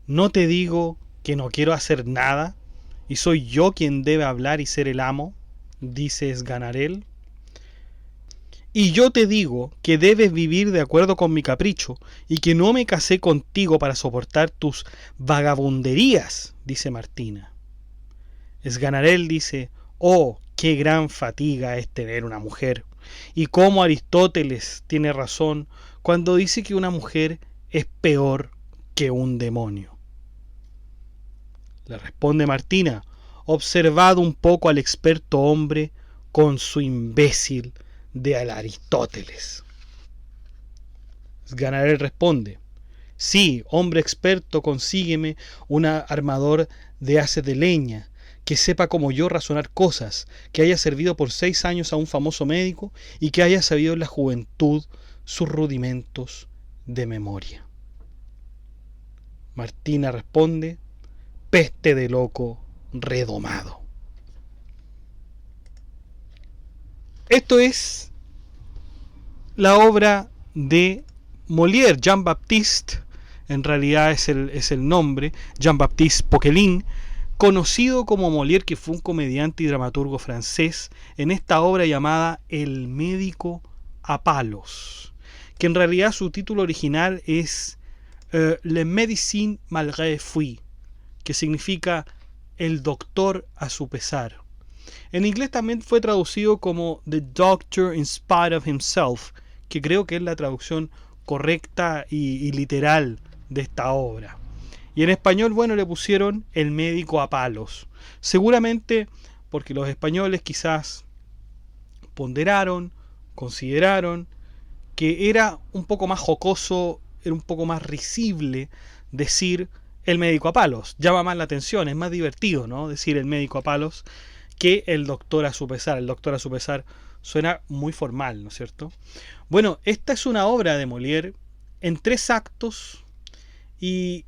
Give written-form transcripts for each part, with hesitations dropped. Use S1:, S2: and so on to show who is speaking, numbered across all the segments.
S1: ¿No te digo que no quiero hacer nada y soy yo quien debe hablar y ser el amo? Dice Sganarelle. Y yo te digo que debes vivir de acuerdo con mi capricho y que no me casé contigo para soportar tus vagabunderías, dice Martina. Sganarelle dice: oh, qué gran fatiga es tener una mujer, y cómo Aristóteles tiene razón cuando dice que una mujer es peor que un demonio. Le responde Martina: observad un poco al experto hombre con su imbécil de Aristóteles. Sganarelle responde: sí, hombre experto, consígueme un armador de haces de leña, que sepa como yo razonar cosas, que haya servido por 6 años a un famoso médico y que haya sabido en la juventud sus rudimentos de memoria. Martina responde: peste de loco redomado. Esto es la obra de Molière, Jean-Baptiste, en realidad es el nombre, Jean-Baptiste Poquelin, conocido como Molière, que fue un comediante y dramaturgo francés, en esta obra llamada El médico a palos, que en realidad su título original es Le médecin malgré lui, que significa el doctor a su pesar. En inglés también fue traducido como The Doctor in Spite of Himself, que creo que es la traducción correcta y literal de esta obra. Y en español, bueno, le pusieron El médico a palos. Seguramente porque los españoles quizás ponderaron, consideraron que era un poco más jocoso, era un poco más risible decir el médico a palos. Llama más la atención, es más divertido, ¿no? Decir el médico a palos que el doctor a su pesar. El doctor a su pesar suena muy formal, ¿no es cierto? Bueno, esta es una obra de Molière en 3 actos y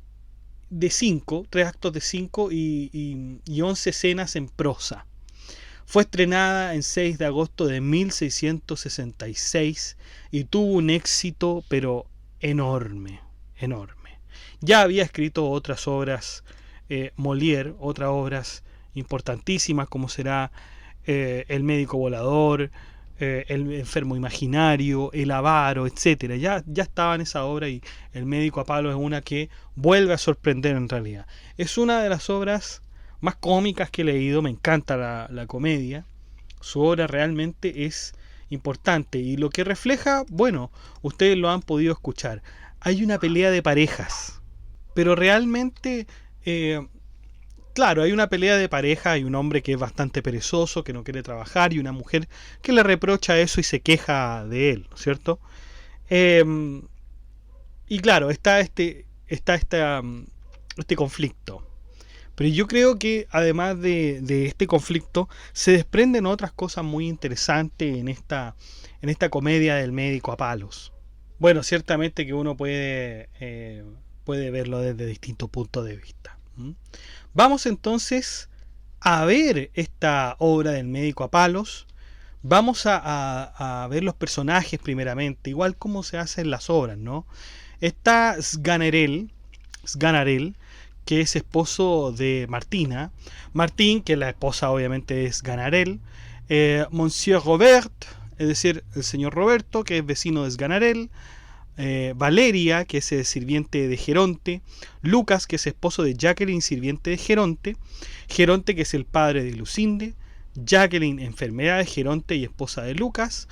S1: de 5, 3 actos de 5 y 11 escenas en prosa. Fue estrenada en 6 de agosto de 1666 y tuvo un éxito pero enorme, enorme. Ya había escrito otras obras Molière, otras obras importantísimas como será El médico volador, El enfermo imaginario, El avaro, etcétera. Ya estaba en esa obra y El médico a palos es una que vuelve a sorprender en realidad. Es una de las obras más cómicas que he leído, me encanta la comedia. Su obra realmente es importante y lo que refleja, bueno, ustedes lo han podido escuchar. Hay una pelea de parejas, pero realmente claro, hay una pelea de pareja, hay un hombre que es bastante perezoso, que no quiere trabajar, y una mujer que le reprocha eso y se queja de él, ¿no es cierto? Eh, y claro, está este conflicto. Pero yo creo que además de este conflicto, se desprenden otras cosas muy interesantes en esta comedia del médico a palos. Bueno, ciertamente que uno puede verlo desde distintos puntos de vista. ¿Mm? Vamos entonces a ver esta obra del médico a palos. Vamos a ver los personajes primeramente, igual como se hacen las obras, ¿no? Está Sganarelle, que es esposo de Martina. Martín, que la esposa obviamente es Sganarelle. Monsieur Robert, es decir, el señor Roberto, que es vecino de Sganarelle. Valeria, que es el sirviente de Geronte, Lucas, que es esposo de Jacqueline, sirviente de Geronte, Geronte, que es el padre de Lucinde, Jacqueline, enfermera de Geronte y esposa de Lucas,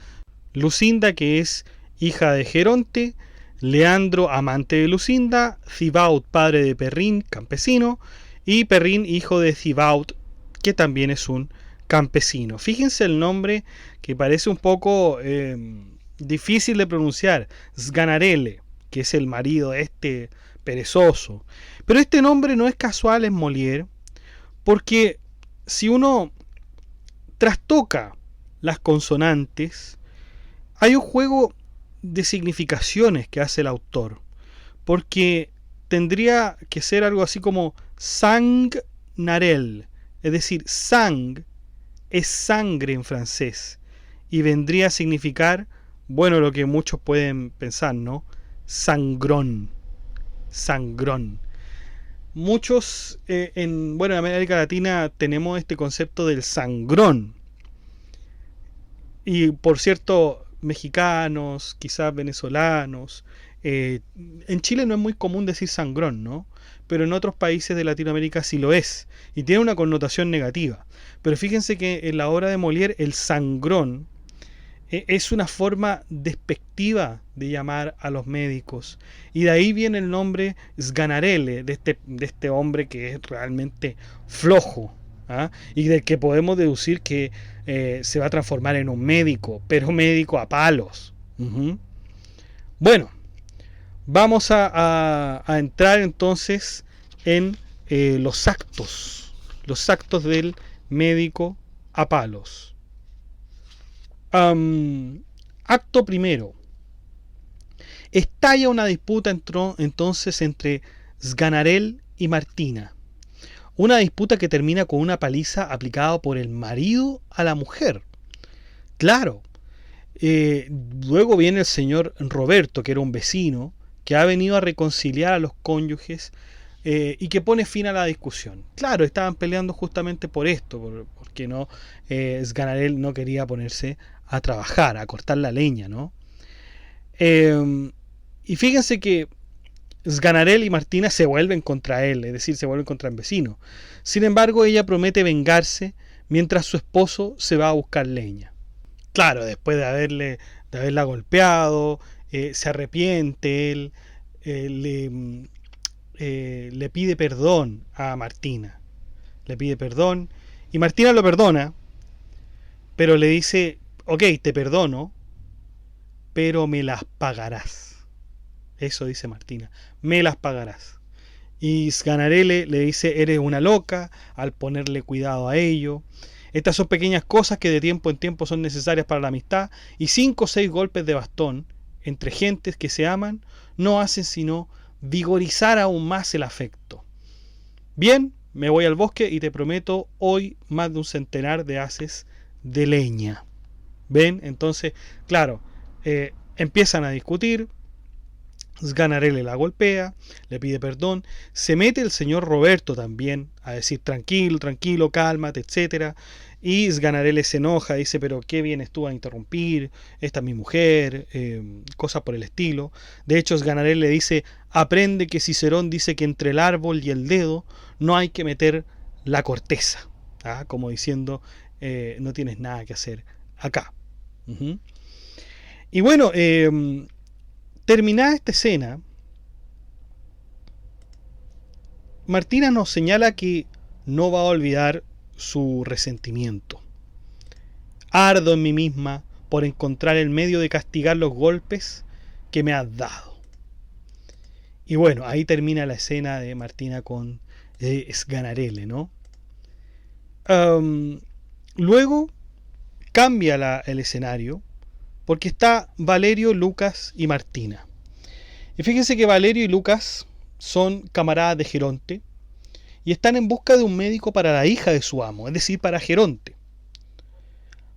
S1: Lucinda, que es hija de Geronte, Leandro, amante de Lucinda, Thibaut, padre de Perrin, campesino, y Perrin, hijo de Thibaut, que también es un campesino. Fíjense el nombre que parece un poco difícil de pronunciar, Sganarelle, que es el marido de este perezoso. Pero este nombre no es casual en Molière, porque si uno trastoca las consonantes, hay un juego de significaciones que hace el autor, porque tendría que ser algo así como sangnarelle, es decir, sang es sangre en francés y vendría a significar, bueno, lo que muchos pueden pensar, ¿no? Sangrón, sangrón. muchos en América Latina tenemos este concepto del sangrón. Y por cierto, mexicanos, quizás venezolanos, en Chile no es muy común decir sangrón, ¿no? Pero en otros países de Latinoamérica sí lo es. Y tiene una connotación negativa. Pero fíjense que en la obra de Molière el sangrón es una forma despectiva de llamar a los médicos. Y de ahí viene el nombre Sganarelle, de este hombre que es realmente flojo. ¿Ah? Y del que podemos deducir que se va a transformar en un médico, pero médico a palos. Bueno, vamos a entrar entonces en los actos del médico a palos. Acto primero. Estalla una disputa entonces entre Sganarelle y Martina. Una disputa que termina con una paliza aplicada por el marido a la mujer. Claro. Luego viene el señor Roberto, que era un vecino, que ha venido a reconciliar a los cónyuges y que pone fin a la discusión. Claro, estaban peleando justamente por esto, porque no Sganarelle no quería ponerse a trabajar, a cortar la leña, ¿no? Y fíjense que Sganarelle y Martina se vuelven contra él, es decir, se vuelven contra el vecino. Sin embargo, ella promete vengarse mientras su esposo se va a buscar leña. Claro, después de haberla golpeado, se arrepiente él, le pide perdón a Martina. Le pide perdón y Martina lo perdona, pero le dice, ok, te perdono, pero me las pagarás. Eso dice Martina, me las pagarás. Y Sganarelle le dice, eres una loca, al ponerle cuidado a ello. Estas son pequeñas cosas que de tiempo en tiempo son necesarias para la amistad, y 5 o 6 golpes de bastón entre gentes que se aman no hacen sino vigorizar aún más el afecto. Bien, me voy al bosque y te prometo hoy más de un centenar de haces de leña. ¿Ven? Entonces, claro, empiezan a discutir. Sganarelle la golpea, le pide perdón, se mete el señor Roberto también a decir tranquilo, tranquilo, cálmate, etcétera. Y Sganarelle se enoja, dice, pero qué vienes tú a interrumpir, esta es mi mujer, cosas por el estilo. De hecho, Sganarelle le dice, aprende que Cicerón dice que entre el árbol y el dedo no hay que meter la corteza, ¿ah? Como diciendo, no tienes nada que hacer acá. Y bueno, terminada esta escena, Martina nos señala que no va a olvidar su resentimiento. Ardo en mí misma por encontrar el medio de castigar los golpes que me has dado. Y bueno, ahí termina la escena de Martina con Sganarelle, ¿no? Luego cambia el escenario, porque está Valerio, Lucas y Martina. Y fíjense que Valerio y Lucas son camaradas de Geronte y están en busca de un médico para la hija de su amo, es decir, para Geronte.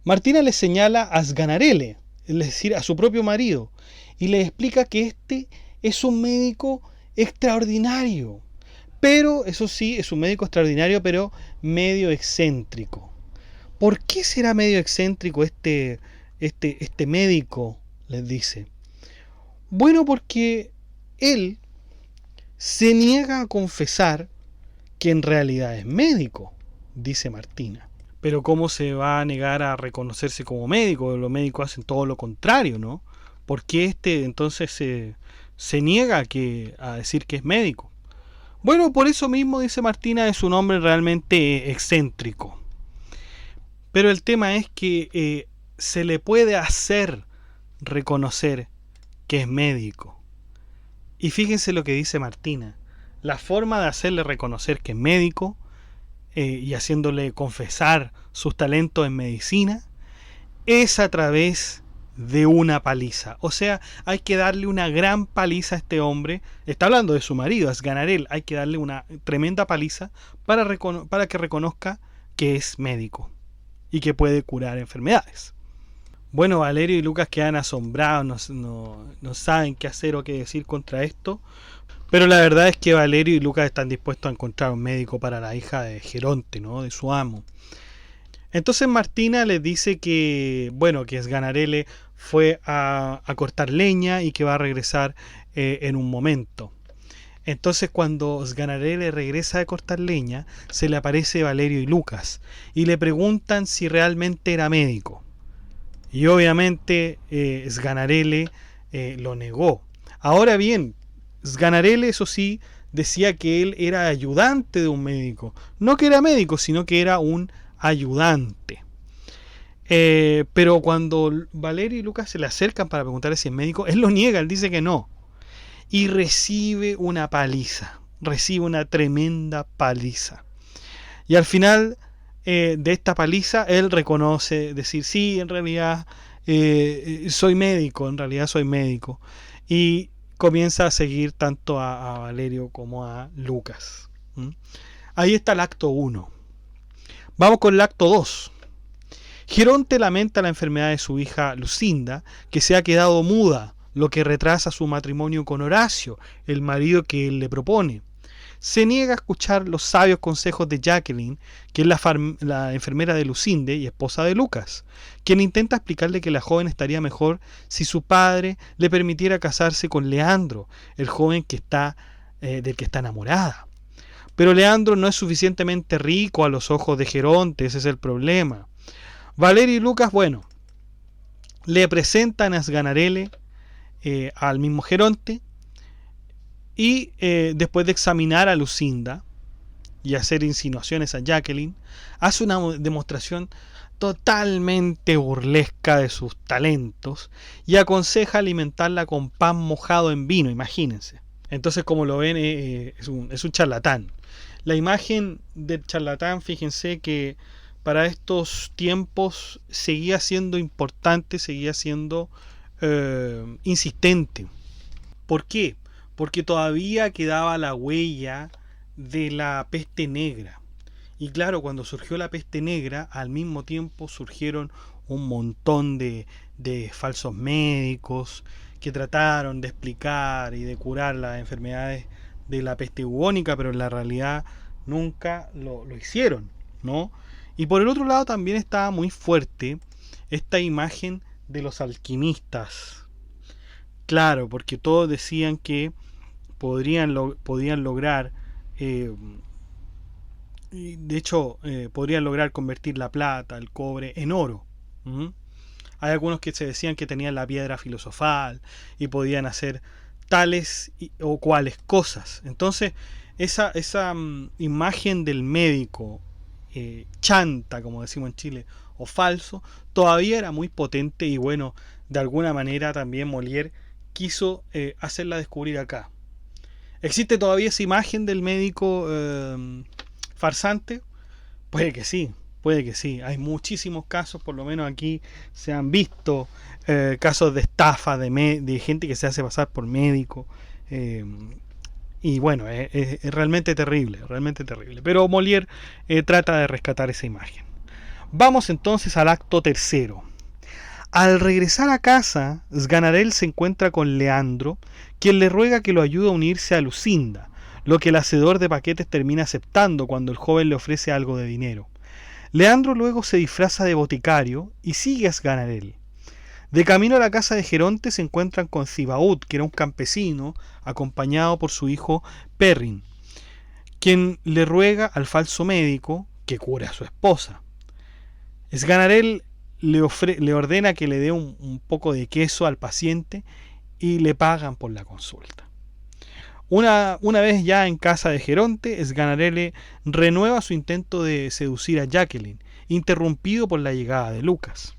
S1: Martina le señala a Sganarelle, es decir, a su propio marido, y le explica que este es un médico extraordinario. Pero, eso sí, es un médico extraordinario, pero medio excéntrico. ¿Por qué será medio excéntrico este médico? Les dice. Bueno, porque él se niega a confesar que en realidad es médico, dice Martina. Pero ¿cómo se va a negar a reconocerse como médico? Los médicos hacen todo lo contrario, ¿no? ¿Por qué entonces se niega a decir que es médico? Bueno, por eso mismo, dice Martina, es un hombre realmente excéntrico. Pero el tema es que se le puede hacer reconocer que es médico. Y fíjense lo que dice Martina. La forma de hacerle reconocer que es médico y haciéndole confesar sus talentos en medicina es a través de una paliza. O sea, hay que darle una gran paliza a este hombre. Está hablando de su marido, a Sganarelle. Hay que darle una tremenda paliza para que reconozca que es médico y que puede curar enfermedades. Bueno, Valerio y Lucas quedan asombrados, no saben qué hacer o qué decir contra esto, Pero la verdad es que Valerio y Lucas están dispuestos a encontrar un médico para la hija de Geronte, ¿no? De su amo. Entonces Martina les dice que, bueno, que Sganarelle fue a cortar leña y que va a regresar en un momento. Entonces cuando Sganarelle regresa de cortar leña, se le aparece Valerio y Lucas y le preguntan si realmente era médico. Y obviamente Sganarelle lo negó. Ahora bien, Sganarelle, eso sí, decía que él era ayudante de un médico. No que era médico, sino que era un ayudante. Pero cuando Valerio y Lucas se le acercan para preguntarle si es médico, él lo niega, él dice que no. Y recibe una paliza, recibe una tremenda paliza. Y al final de esta paliza, él reconoce, decir, sí, en realidad soy médico, en realidad soy médico. Y comienza a seguir tanto a Valerio como a Lucas. Ahí está el acto 1. Vamos con el acto 2. Geronte lamenta la enfermedad de su hija Lucinda, que se ha quedado muda, lo que retrasa su matrimonio con Horacio, el marido que él le propone. Se niega a escuchar los sabios consejos de Jacqueline, que es la enfermera de Lucinde y esposa de Lucas, quien intenta explicarle que la joven estaría mejor si su padre le permitiera casarse con Leandro, el joven del que está enamorada. Pero Leandro no es suficientemente rico a los ojos de Geronte, ese es el problema. Valerio y Lucas, bueno, le presentan a Sganarelle al mismo Geronte y después de examinar a Lucinda y hacer insinuaciones a Jacqueline, hace una demostración totalmente burlesca de sus talentos y aconseja alimentarla con pan mojado en vino, imagínense. Entonces, como lo ven, es un charlatán. La imagen del charlatán, fíjense que para estos tiempos seguía siendo importante, seguía siendo insistente. ¿Por qué? Porque todavía quedaba la huella de la peste negra. Y claro, cuando surgió la peste negra, al mismo tiempo surgieron un montón de falsos médicos que trataron de explicar y de curar las enfermedades de la peste bubónica, pero en la realidad nunca lo hicieron, ¿no? Y por el otro lado también estaba muy fuerte esta imagen de los alquimistas. Claro, porque todos decían que podían lograr, de hecho, podrían lograr convertir la plata, el cobre, en oro. Hay algunos que se decían que tenían la piedra filosofal y podían hacer tales o cuales cosas. Entonces, esa imagen del médico chanta, como decimos en Chile, o falso, todavía era muy potente y bueno, de alguna manera también Molière quiso hacerla descubrir acá. ¿Existe todavía esa imagen del médico farsante? Puede que sí, puede que sí. Hay muchísimos casos, por lo menos aquí se han visto casos de estafa de gente que se hace pasar por médico. Y bueno, es realmente terrible, realmente terrible. Pero Molière trata de rescatar esa imagen. Vamos entonces al acto 3. Al regresar a casa, Sganarelle se encuentra con Leandro, quien le ruega que lo ayude a unirse a Lucinda, lo que el hacedor de paquetes termina aceptando cuando el joven le ofrece algo de dinero. Leandro luego se disfraza de boticario y sigue a Sganarelle. De camino a la casa de Geronte se encuentran con Cibaud, que era un campesino, acompañado por su hijo Perrin, quien le ruega al falso médico que cure a su esposa. Sganarelle le ordena que le dé un poco de queso al paciente y le pagan por la consulta. Una vez ya en casa de Geronte, Sganarelle renueva su intento de seducir a Jacqueline, interrumpido por la llegada de Lucas.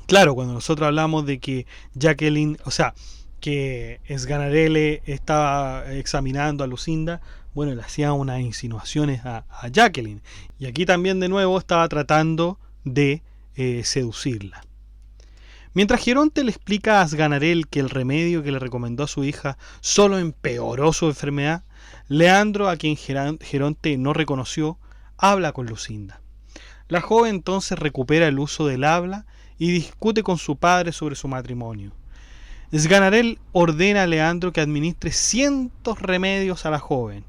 S1: Claro, cuando nosotros hablamos de que Jacqueline, o sea, que Sganarelle estaba examinando a Lucinda, bueno, le hacía unas insinuaciones a Jacqueline. Y aquí también de nuevo estaba tratando de seducirla. Mientras Geronte le explica a Sganarelle que el remedio que le recomendó a su hija solo empeoró su enfermedad, Leandro, a quien Geronte no reconoció, habla con Lucinda. La joven entonces recupera el uso del habla y discute con su padre sobre su matrimonio. Sganarelle ordena a Leandro que administre cientos remedios a la joven.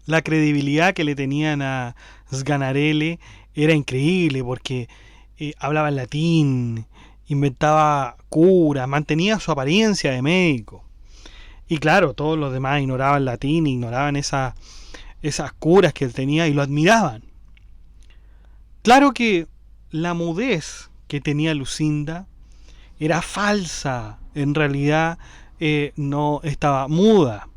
S1: La credibilidad que le tenían a Sganarelle era increíble porque hablaba en latín, inventaba curas, mantenía su apariencia de médico. Y claro, todos los demás ignoraban latín, ignoraban esas curas que él tenía y lo admiraban. Claro que la mudez que tenía Lucinda era falsa, en realidad no estaba muda.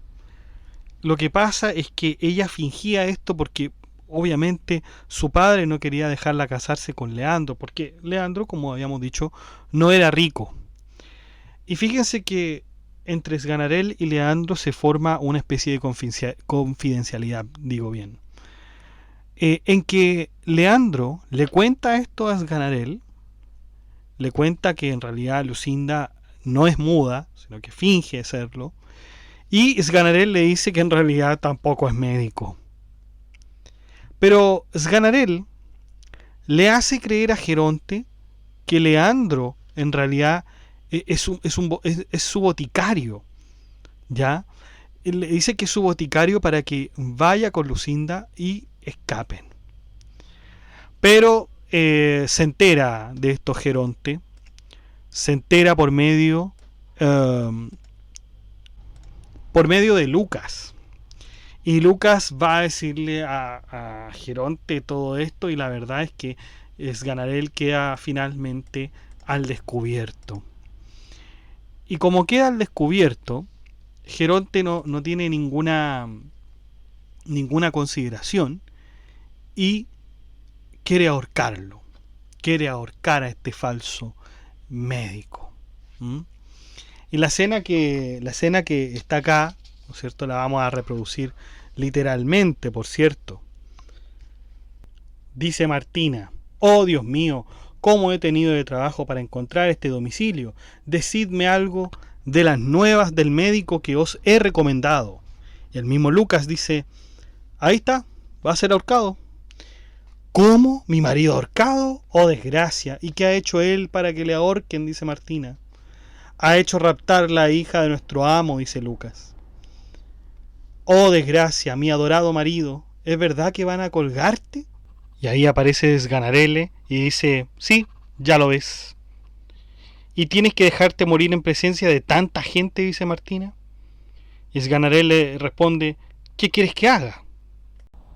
S1: Lo que pasa es que ella fingía esto porque obviamente su padre no quería dejarla casarse con Leandro, porque Leandro, como habíamos dicho, no era rico. Y fíjense que entre Sganarelle y Leandro se forma una especie de confidencialidad, digo bien, en que Leandro le cuenta esto a Sganarelle, le cuenta que en realidad Lucinda no es muda, sino que finge serlo, y Sganarelle le dice que en realidad tampoco es médico. Pero Sganarelle le hace creer a Geronte que Leandro en realidad es su boticario, ¿ya? Le dice que es su boticario para que vaya con Lucinda y escapen. Pero se entera de esto Geronte, se entera por medio de Lucas. Y Lucas va a decirle a Geronte todo esto y la verdad es que Sganarelle queda finalmente al descubierto. Y como queda al descubierto, Geronte no tiene ninguna consideración y quiere ahorcarlo. Quiere ahorcar a este falso médico. ¿Mm? Y la escena que está acá, ¿no es cierto?, la vamos a reproducir literalmente, por cierto. Dice Martina: oh Dios mío, cómo he tenido de trabajo para encontrar este domicilio. Decidme algo de las nuevas del médico que os he recomendado. Y el mismo Lucas dice: ahí está, va a ser ahorcado. ¿Cómo? ¿Mi marido ahorcado? Oh desgracia. ¿Y qué ha hecho él para que le ahorquen?, dice Martina. Ha hecho raptar la hija de nuestro amo, dice Lucas. Oh desgracia, mi adorado marido, ¿es verdad que van a colgarte? Y ahí aparece Sganarelle y dice: sí, ya lo ves. ¿Y tienes que dejarte morir en presencia de tanta gente?, dice Martina. Y Sganarelle responde: ¿qué quieres que haga?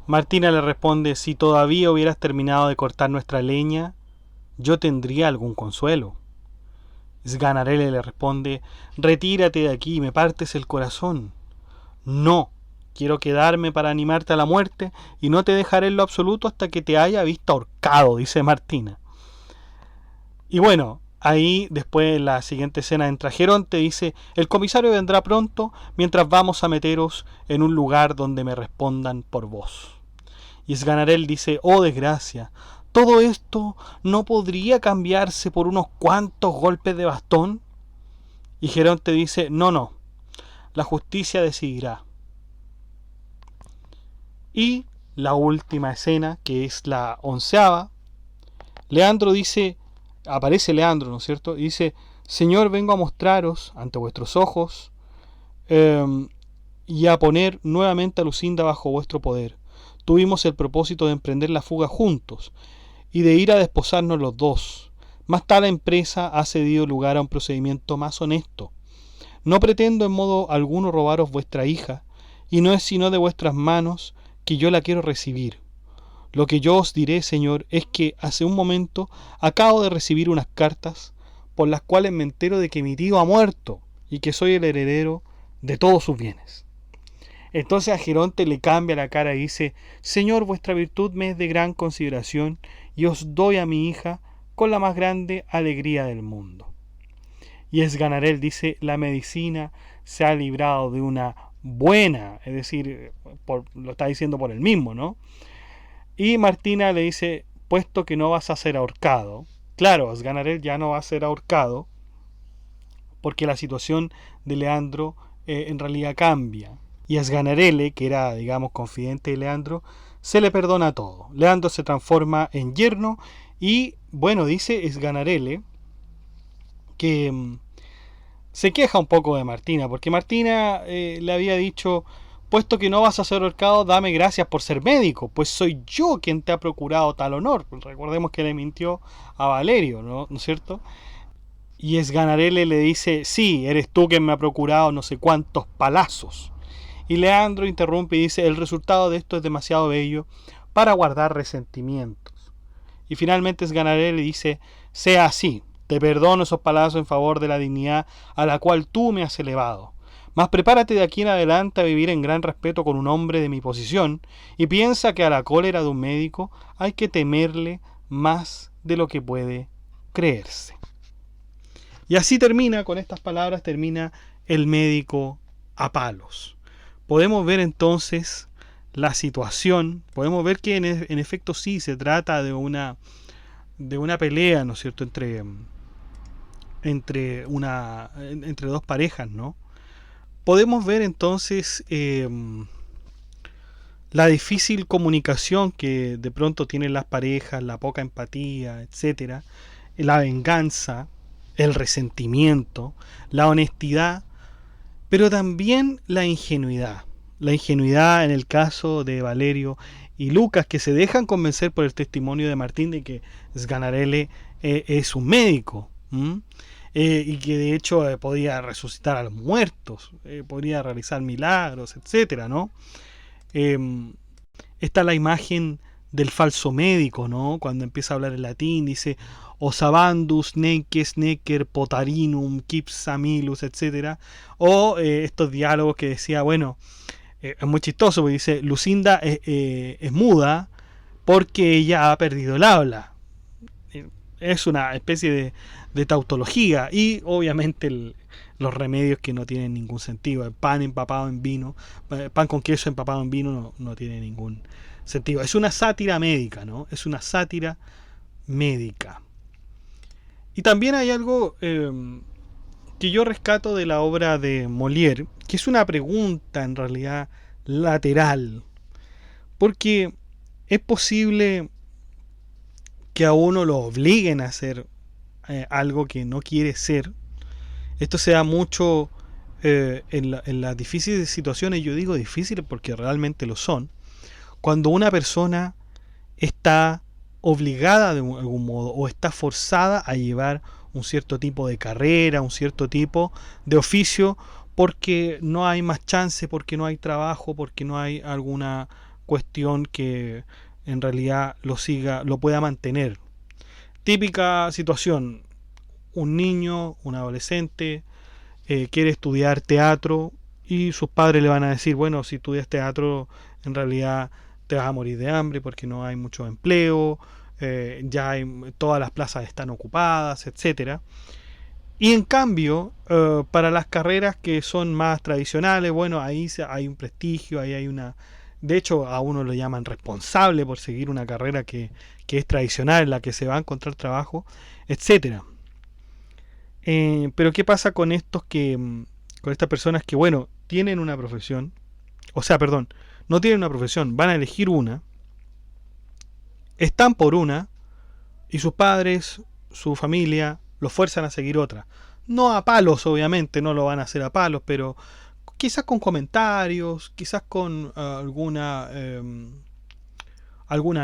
S1: Martina le responde: si todavía hubieras terminado de cortar nuestra leña, yo tendría algún consuelo. Sganarelle le responde: retírate de aquí, me partes el corazón. No, quiero quedarme para animarte a la muerte y no te dejaré en lo absoluto hasta que te haya visto ahorcado, dice Martina. Y bueno, ahí después en la siguiente escena entra Geronte, dice: el comisario vendrá pronto mientras vamos a meteros en un lugar donde me respondan por vos. Y Sganarelle dice: oh desgracia, ¿todo esto no podría cambiarse por unos cuantos golpes de bastón? Y Geronte dice: no, la justicia decidirá. Y la última escena, que es la 11ª, Leandro dice, aparece Leandro, ¿no es cierto? Y dice: Señor, vengo a mostraros ante vuestros ojos y a poner nuevamente a Lucinda bajo vuestro poder. Tuvimos el propósito de emprender la fuga juntos y de ir a desposarnos los dos. Mas tal empresa ha cedido lugar a un procedimiento más honesto. No pretendo en modo alguno robaros vuestra hija, y no es sino de vuestras manos que yo la quiero recibir. Lo que yo os diré, Señor, es que hace un momento acabo de recibir unas cartas por las cuales me entero de que mi tío ha muerto y que soy el heredero de todos sus bienes. Entonces a Geronte le cambia la cara y dice: Señor, vuestra virtud me es de gran consideración y os doy a mi hija con la más grande alegría del mundo. Y Sganarelle dice: la medicina se ha librado de una buena, es decir, lo está diciendo por él mismo, ¿no? Y Martina le dice: puesto que no vas a ser ahorcado. Claro, Sganarelle ya no va a ser ahorcado porque la situación de Leandro en realidad cambia. Y a Sganarelle, que era, digamos, confidente de Leandro, se le perdona todo. Leandro se transforma en yerno y, bueno, dice Sganarelle que se queja un poco de Martina, porque Martina le había dicho, puesto que no vas a ser ahorcado, dame gracias por ser médico, pues soy yo quien te ha procurado tal honor. Pues recordemos que le mintió a Valerio, ¿no es cierto? Y Sganarelle le dice, sí, eres tú quien me ha procurado no sé cuántos palazos. Y Leandro interrumpe y dice, el resultado de esto es demasiado bello para guardar resentimientos. Y finalmente Sganarelle le dice, sea así, te perdono esos palazos en favor de la dignidad a la cual tú me has elevado. Mas prepárate de aquí en adelante a vivir en gran respeto con un hombre de mi posición y piensa que a la cólera de un médico hay que temerle más de lo que puede creerse. Y así termina, con estas palabras, termina el médico a palos. Podemos ver entonces la situación, podemos ver que en efecto sí se trata de una pelea, ¿no es cierto?, entre dos parejas, ¿no? Podemos ver entonces la difícil comunicación que de pronto tienen las parejas, la poca empatía, etcétera, la venganza, el resentimiento, la honestidad, pero también la ingenuidad. La ingenuidad en el caso de Valerio y Lucas, que se dejan convencer por el testimonio de Martín de que Sganarelle es un médico, y que de hecho podía resucitar a los muertos, podría realizar milagros, etcétera, ¿no? Está la imagen del falso médico, ¿no? Cuando empieza a hablar en latín, dice osabandus, neques, necker, potarinum, kipsamilus, etcétera. O estos diálogos que decía, bueno, es muy chistoso, porque dice, Lucinda es muda porque ella ha perdido el habla. Es una especie de tautología y obviamente los remedios que no tienen ningún sentido. El pan empapado en vino, pan con queso empapado en vino no tiene ningún sentido. Es una sátira médica, ¿no? Es una sátira médica. Y también hay algo que yo rescato de la obra de Molière, que es una pregunta en realidad lateral. Porque es posible que a uno lo obliguen a hacer algo que no quiere ser. Esto se da mucho en las difíciles situaciones. Yo digo difíciles porque realmente lo son. Cuando una persona está obligada de algún modo o está forzada a llevar un cierto tipo de carrera, un cierto tipo de oficio, porque no hay más chance, porque no hay trabajo, porque no hay alguna cuestión que en realidad lo pueda mantener. Típica situación, un niño, un adolescente, quiere estudiar teatro y sus padres le van a decir, bueno, si estudias teatro en realidad te vas a morir de hambre porque no hay mucho empleo, todas las plazas están ocupadas, etcétera. Y en cambio, para las carreras que son más tradicionales, bueno, ahí hay un prestigio, ahí hay una... De hecho, a uno lo llaman responsable por seguir una carrera que es tradicional, en la que se va a encontrar trabajo, etcétera. Pero ¿qué pasa con con estas personas que, bueno, tienen una profesión, o sea, perdón, no tienen una profesión, van a elegir una, están por una, y sus padres, su familia, los fuerzan a seguir otra? No a palos, obviamente, no lo van a hacer a palos, pero quizás con comentarios, quizás con alguna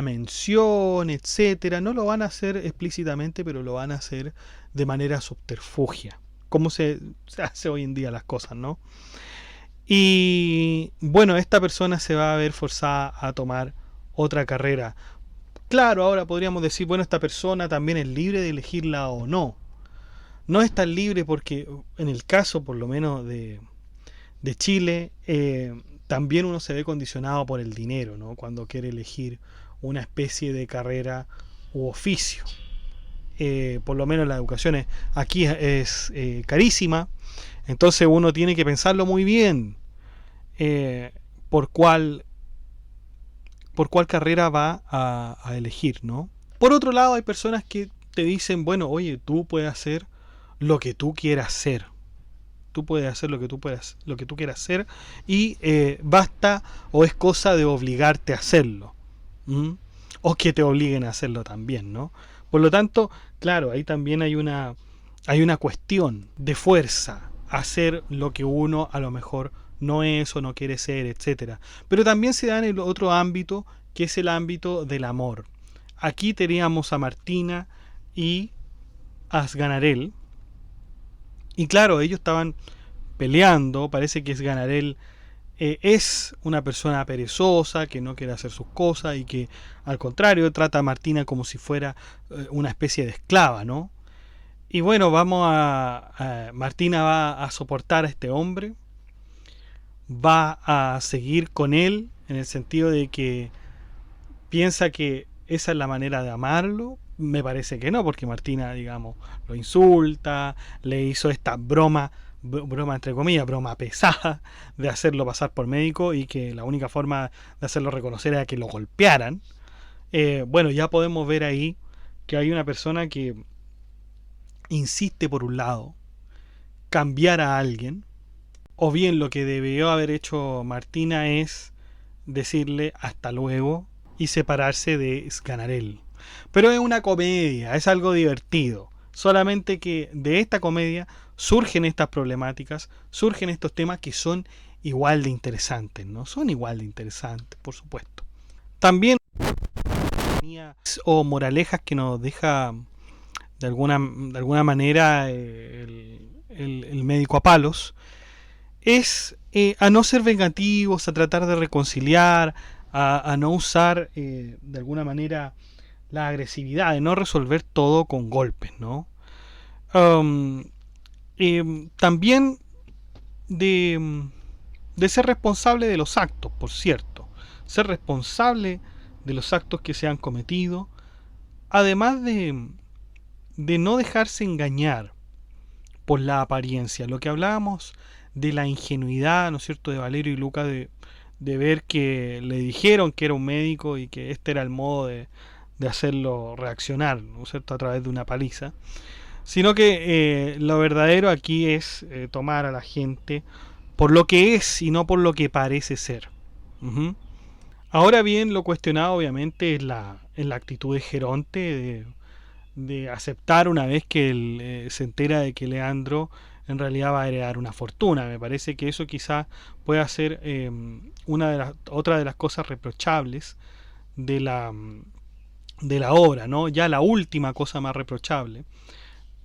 S1: mención, etcétera. No lo van a hacer explícitamente, pero lo van a hacer de manera subterfugia, como se hace hoy en día las cosas, ¿no? Y bueno, esta persona se va a ver forzada a tomar otra carrera. Claro, ahora podríamos decir, bueno, esta persona también es libre de elegirla o no. No es tan libre porque en el caso, por lo menos, de Chile, también uno se ve condicionado por el dinero, ¿no? Cuando quiere elegir una especie de carrera u oficio. Por lo menos la educación aquí es carísima, entonces uno tiene que pensarlo muy bien por cuál carrera va a elegir, ¿no? Por otro lado, hay personas que te dicen, bueno, oye, tú puedes hacer lo que tú quieras hacer. Tú puedes hacer lo que tú quieras hacer y basta o es cosa de obligarte a hacerlo. O que te obliguen a hacerlo también, ¿no? Por lo tanto, claro, ahí también hay una cuestión de fuerza. hacer lo que uno a lo mejor no es o no quiere ser, etcétera. Pero también se da en el otro ámbito, que es el ámbito del amor. Aquí teníamos a Martina y a Sganarelle. Y claro, ellos estaban peleando. Parece que Sganarelle es una persona perezosa, que no quiere hacer sus cosas y que al contrario trata a Martina como si fuera una especie de esclava, ¿no? Y bueno, Martina va a soportar a este hombre, va a seguir con él en el sentido de que piensa que esa es la manera de amarlo. Me parece que no, porque Martina, digamos, lo insulta, le hizo esta broma entre comillas, broma pesada de hacerlo pasar por médico y que la única forma de hacerlo reconocer era que lo golpearan. Bueno, ya podemos ver ahí que hay una persona que insiste por un lado cambiar a alguien, o bien lo que debió haber hecho Martina es decirle hasta luego y separarse de Sganarelle. Pero es una comedia, es algo divertido. Solamente que de esta comedia surgen estas problemáticas, surgen estos temas que son igual de interesantes, ¿no? Son igual de interesantes, por supuesto. También o moralejas que nos deja de alguna manera el médico a palos es a no ser vengativos, a tratar de reconciliar, a no usar de alguna manera la agresividad, de no resolver todo con golpes, ¿no? Um, También de, de ser responsable de los actos, por cierto, ser responsable de los actos que se han cometido, además de no dejarse engañar por la apariencia. Lo que hablábamos de la ingenuidad, ¿no es cierto?, de Valerio y Luca de ver que le dijeron que era un médico y que este era el modo de hacerlo reaccionar, ¿no es cierto?, a través de una paliza. Sino que lo verdadero aquí es tomar a la gente por lo que es y no por lo que parece ser. Uh-huh. Ahora bien, lo cuestionado obviamente es la actitud de Geronte de aceptar una vez que él se entera de que Leandro en realidad va a heredar una fortuna. Me parece que eso quizás pueda ser otra de las cosas reprochables de de la obra, ¿no? Ya la última cosa más reprochable.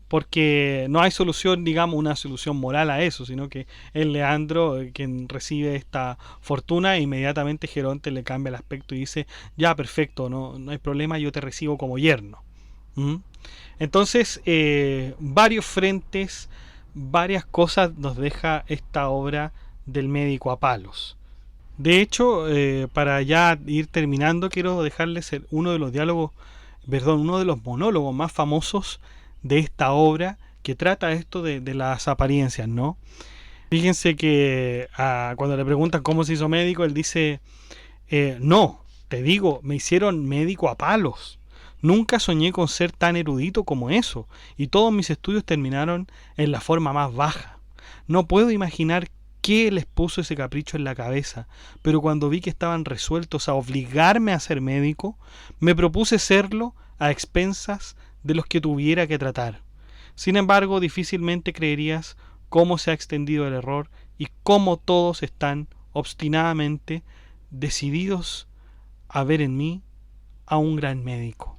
S1: Porque no hay solución, digamos, una solución moral a eso, sino que es Leandro quien recibe esta fortuna e inmediatamente Geronte le cambia el aspecto y dice, ya, perfecto, no hay problema, yo te recibo como yerno. ¿Mm? Entonces, varios frentes, varias cosas nos deja esta obra del médico a palos. De hecho, para ya ir terminando, quiero dejarles uno de los diálogos, perdón, uno de los monólogos más famosos de esta obra que trata esto de las apariencias, ¿no? Fíjense que cuando le preguntan cómo se hizo médico, él dice, no, te digo, me hicieron médico a palos. Nunca soñé con ser tan erudito como eso, y todos mis estudios terminaron en la forma más baja. No puedo imaginar qué les puso ese capricho en la cabeza, pero cuando vi que estaban resueltos a obligarme a ser médico, me propuse serlo a expensas de los que tuviera que tratar. Sin embargo, difícilmente creerías cómo se ha extendido el error y cómo todos están obstinadamente decididos a ver en mí a un gran médico.